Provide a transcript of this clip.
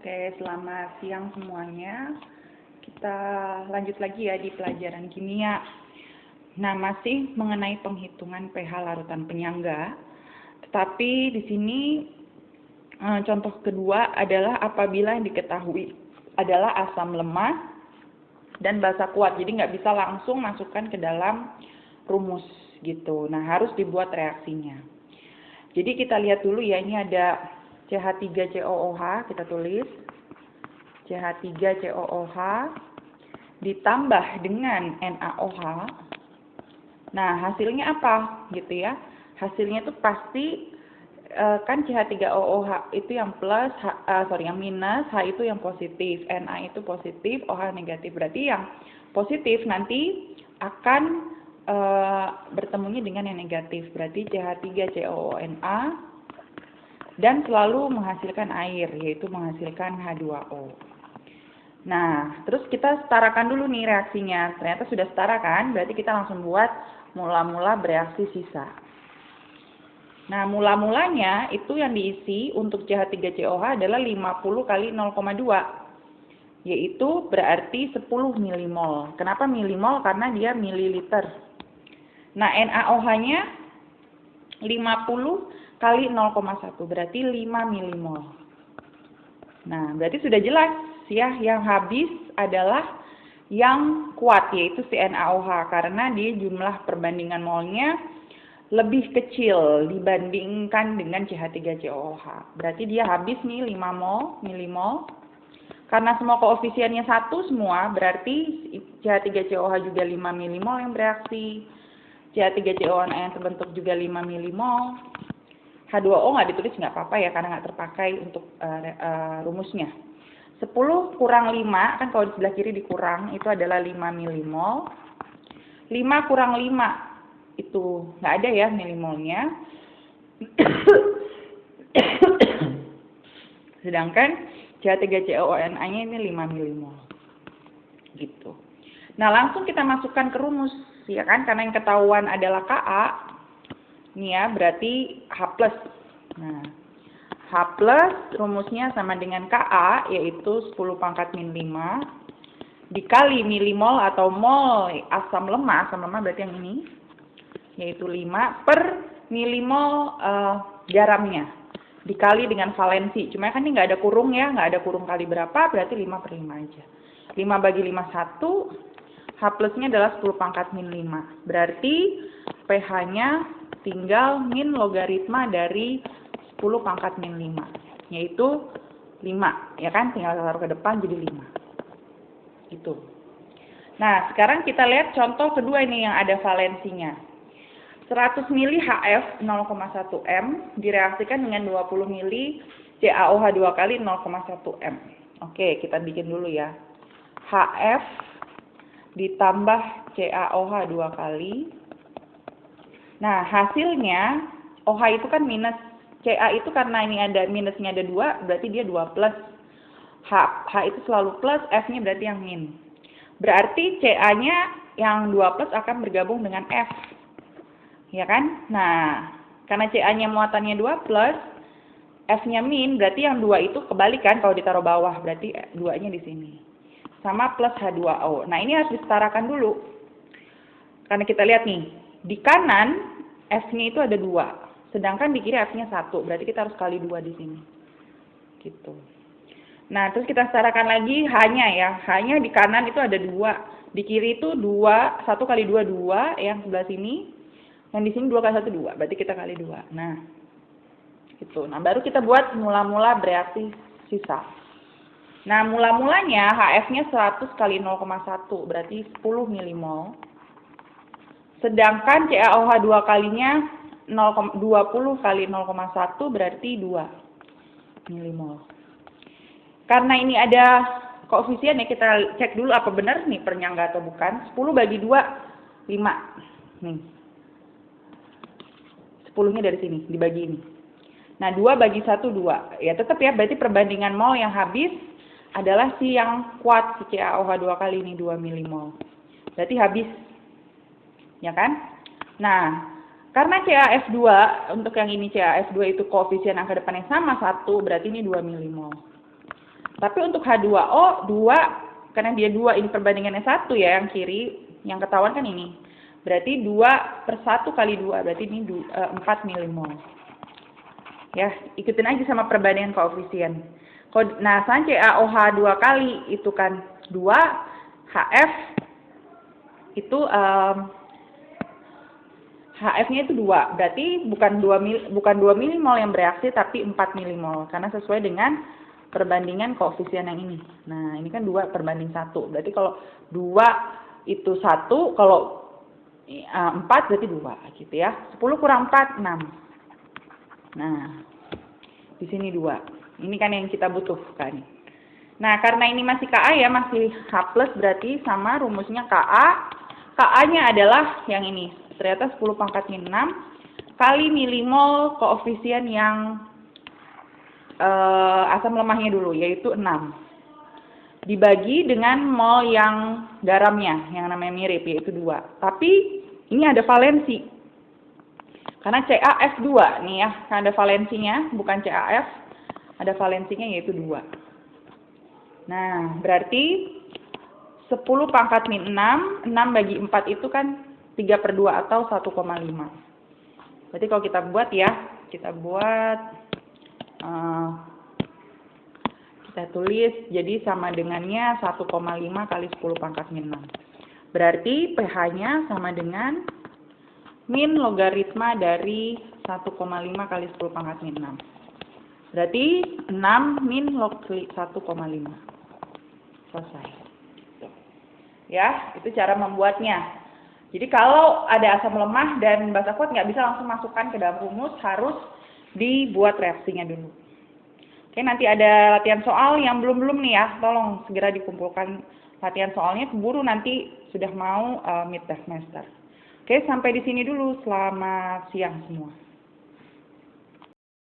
Oke, selamat siang semuanya. Kita lanjut lagi ya di pelajaran kimia. Nah, masih mengenai penghitungan pH larutan penyangga. Tetapi di sini contoh kedua adalah apabila yang diketahui adalah asam lemah dan basa kuat. Jadi nggak bisa langsung masukkan ke dalam rumus gitu. Nah, harus dibuat reaksinya. Jadi kita lihat dulu ya, ini ada CH3COOH, kita tulis CH3COOH ditambah dengan NaOH. Nah, hasilnya apa gitu ya? Hasilnya itu pasti kan CH3OOH itu yang plus, yang minus, H itu yang positif, Na itu positif, OH negatif. Berarti yang positif nanti akan bertemunya dengan yang negatif. Berarti CH3COONA dan selalu menghasilkan air, yaitu menghasilkan H2O. Nah, terus kita setarakan dulu nih reaksinya. Ternyata sudah setara kan? Berarti kita langsung buat mula-mula bereaksi sisa. Nah, mula-mulanya itu yang diisi untuk CH3COH adalah 50 kali 0,2. Yaitu berarti 10 milimol. Kenapa milimol? Karena dia mililiter. Nah, NaOH-nya 50 kali 0,1 berarti 5 milimol. Nah, berarti sudah jelas ya, yang habis adalah yang kuat, yaitu si NaOH, karena dia jumlah perbandingan molnya lebih kecil dibandingkan dengan CH3COOH. Berarti dia habis nih 5 milimol. Karena semua koefisiennya 1 semua, berarti CH3COOH juga 5 milimol yang bereaksi. CH3COONA yang terbentuk juga 5 milimol. H2O nggak ditulis nggak apa-apa ya, karena nggak terpakai untuk rumusnya. 10 kurang 5, kan kalau di sebelah kiri dikurang, itu adalah 5 milimol. 5 kurang 5, itu nggak ada ya milimolnya. Sedangkan CH3COONA-nya ini 5 milimol. Gitu. Nah, langsung kita masukkan ke rumus, ya kan? Karena yang ketahuan adalah Ka. Ini ya, berarti H+. Nah, H+, rumusnya sama dengan Ka, yaitu 10 pangkat min 5, dikali milimol atau mol asam lemah berarti yang ini, yaitu 5 per milimol garamnya, dikali dengan valensi. Cuma kan ini nggak ada kurung ya, nggak ada kurung kali berapa, berarti 5 per 5 aja. 5 bagi 5, 1, H+-nya adalah 10 pangkat min 5. Berarti pH-nya tinggal min logaritma dari 10 pangkat min 5, yaitu 5, ya kan? Tinggal taruh ke depan jadi 5. Gitu. Nah, sekarang kita lihat contoh kedua ini yang ada valensinya. 100 ml HF 0,1 M direaksikan dengan 20 ml CaOH 2 kali 0,1 M. Oke, kita bikin dulu ya. HF ditambah CaOH 2 kali. Nah, hasilnya OH itu kan minus, Ca itu karena ini ada minusnya ada 2, berarti dia 2 plus. H itu selalu plus, F-nya berarti yang min. Berarti Ca-nya yang 2 plus akan bergabung dengan F. Ya kan? Nah, karena Ca-nya muatannya 2 plus, F-nya min, berarti yang 2 itu kebalik kan kalau ditaruh bawah, berarti 2-nya di sini. Sama plus H2O. Nah, ini harus disetarakan dulu. Karena kita lihat nih, di kanan F-nya itu ada 2, sedangkan di kiri F-nya 1, berarti kita harus kali 2 di sini. Gitu. Nah, terus kita setarakan lagi H-nya ya. H-nya di kanan itu ada 2, di kiri itu 2, 1 kali 2, 2, yang sebelah sini. Yang di sini 2 kali 1, 2, berarti kita kali 2. Nah, gitu. Nah, baru kita buat mula-mula bereaksi sisa. Nah, mula-mulanya HF-nya 100 kali 0,1, berarti 10 milimol. Sedangkan CaOH 2 kalinya 20 kali 0,1 berarti 2 milimol. Karena ini ada koefisien ya, kita cek dulu apa benar nih penyangga atau bukan. 10 bagi 2, 5. Nih. 10-nya dari sini, dibagi ini. Nah, 2 bagi 1, 2. Ya tetap ya, berarti perbandingan mol yang habis adalah si yang kuat, si CaOH 2 kali ini 2 milimol. Berarti habis. Ya kan? Nah, karena CaF2, untuk yang ini CaF2 itu koefisien angka depannya sama 1, berarti ini 2 milimol. Tapi untuk H2O, 2, karena dia 2, ini perbandingannya 1 ya, yang kiri, yang ketahuan kan ini. Berarti 2/1 kali 2, berarti ini 4 milimol. Ya, ikutin aja sama perbandingan koefisien. Nah, selanjutnya CaOH 2 kali, itu kan 2, HF, itu HF-nya itu 2, berarti bukan 2 milimol yang bereaksi, tapi 4 milimol, karena sesuai dengan perbandingan koefisien yang ini. Nah, ini kan 2/1, berarti kalau 2 itu 1, kalau 4 berarti 2, gitu ya. 10 kurang 4, 6. Nah, di sini 2. Ini kan yang kita butuhkan. Nah, karena ini masih Ka ya, masih H+, berarti sama rumusnya Ka. Ka-nya adalah yang ini. Ternyata 10⁻⁶ kali milimol koefisien yang asam lemahnya dulu, yaitu 6. Dibagi dengan mol yang garamnya, yang namanya mirip, yaitu 2. Tapi ini ada valensi. Karena CaF2 nih ya, kan ada valensinya, bukan CaF. Ada valensinya yaitu 2. Nah, berarti 10⁻⁶, 6 bagi 4 itu kan 3/2 atau 1,5. Berarti kalau kita buat ya, kita tulis, jadi sama dengannya 1,5 kali 10⁻⁶. Berarti pH-nya sama dengan min logaritma dari 1,5 kali 10⁻⁶. Berarti 6 min log 1,5. Selesai. Ya, itu cara membuatnya. Jadi kalau ada asam lemah dan basa kuat, nggak bisa langsung masukkan ke dalam rumus, harus dibuat reaksinya dulu. Oke, nanti ada latihan soal yang belum nih ya, tolong segera dikumpulkan latihan soalnya, keburu nanti sudah mau mid semester. Oke, sampai di sini dulu. Selamat siang semua.